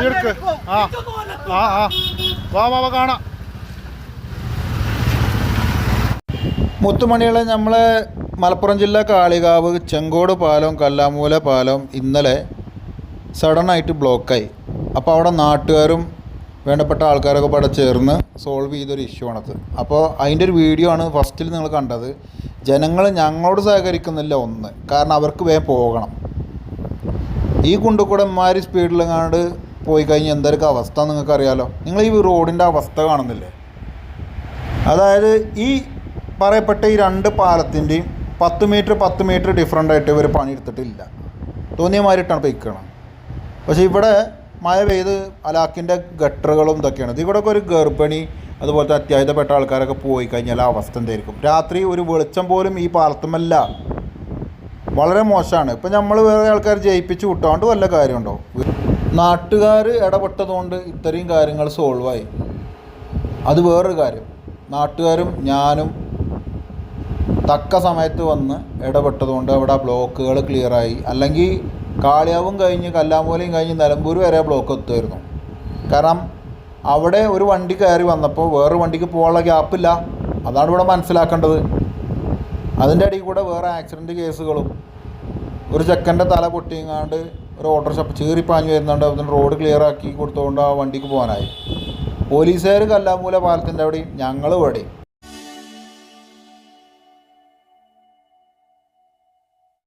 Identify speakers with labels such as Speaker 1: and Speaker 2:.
Speaker 1: എടുക്ക്. ആ ആ ആ വാ വാ വാ കാണാം. മുത്തുമണികളെ, നമ്മളെ മലപ്പുറം ജില്ല കാളികാവ് ചെങ്കോട് പാലം കല്ലാമൂല പാലം ഇന്നലെ സഡനായിട്ട് ബ്ലോക്കായി. അപ്പോൾ അവിടെ നാട്ടുകാരും വേണ്ടപ്പെട്ട ആൾക്കാരൊക്കെ ഇവിടെ ചേർന്ന് സോൾവ് ചെയ്തൊരു ഇഷ്യൂ ആണത്. അപ്പോൾ അതിൻ്റെ ഒരു വീഡിയോ ആണ് ഫസ്റ്റിൽ നിങ്ങൾ കണ്ടത്. ജനങ്ങൾ ഞങ്ങളോട് സഹകരിക്കുന്നില്ല. ഒന്ന് കാരണം അവർക്ക് വേഗം പോകണം. ഈ കുണ്ടുകൂടെ ഇമ്മാതിരി സ്പീഡിലെങ്ങാണ്ട് പോയി കഴിഞ്ഞാൽ എന്തൊക്കെ അവസ്ഥ നിങ്ങൾക്കറിയാലോ. നിങ്ങൾ ഈ റോഡിൻ്റെ അവസ്ഥ കാണുന്നില്ലേ? അതായത് ഈ പറയപ്പെട്ട ഈ രണ്ട് പാലത്തിൻ്റെയും 10 മീറ്റർ ഡിഫറൻ്റ് ആയിട്ട് ഇവർ പണിയെടുത്തിട്ടില്ല. തോന്നിയ മാതിരിട്ടാണ് പൊയ്ക്കണം. പക്ഷേ ഇവിടെ മഴ പെയ്ത് അലാക്കിൻ്റെ ഗട്ടറുകളും ഇതൊക്കെയാണ്. ഇതിവിടെയൊക്കെ ഒരു ഗർഭിണി അതുപോലത്തെ അത്യാഹിതപ്പെട്ട ആൾക്കാരൊക്കെ പോയി കഴിഞ്ഞാൽ ആ അവസ്ഥ എന്തായിരിക്കും? രാത്രി ഒരു വെളിച്ചം പോലും ഈ പാലത്തുമല്ല. വളരെ മോശമാണ്. ഇപ്പം നമ്മൾ വേറെ ആൾക്കാർ ജയിപ്പിച്ച് വിട്ടാണ്ട് വല്ല കാര്യമുണ്ടോ? നാട്ടുകാർ ഇടപെട്ടതുകൊണ്ട് ഇത്രയും കാര്യങ്ങൾ സോൾവായി. അത് വേറൊരു കാര്യം. നാട്ടുകാരും ഞാനും തക്ക സമയത്ത് വന്ന് ഇടപെട്ടതുകൊണ്ട് അവിടെ ബ്ലോക്കുകൾ ക്ലിയറായി. അല്ലെങ്കിൽ കാളിയാവും കഴിഞ്ഞ് കല്ലാമൂലയും കഴിഞ്ഞ് നിലമ്പൂർ വരെ ബ്ലോക്ക് എത്തുമായിരുന്നു. കാരണം അവിടെ ഒരു വണ്ടി കയറി വന്നപ്പോൾ വേറൊരു വണ്ടിക്ക് പോകാനുള്ള ഗ്യാപ്പില്ല. അതാണ് ഇവിടെ മനസ്സിലാക്കേണ്ടത്. അതിൻ്റെ ഇടയിൽ കൂടെ വേറെ ആക്സിഡൻറ്റ് കേസുകളും ഒരു ചെക്കൻ്റെ തല പൊട്ടിങ്ങാണ്ട് ഒരു ഓട്ടോറിക്ഷ ചീറിപ്പാഞ്ഞ് വരുന്നുണ്ട്. അതിന് റോഡ് ക്ലിയറാക്കി കൊടുത്തുകൊണ്ട് ആ വണ്ടിക്ക് പോകാനായി. പോലീസുകാർ കല്ലാമൂല പാലത്തിൻ്റെ അവിടെയും ഞങ്ങൾ ഇവിടെയും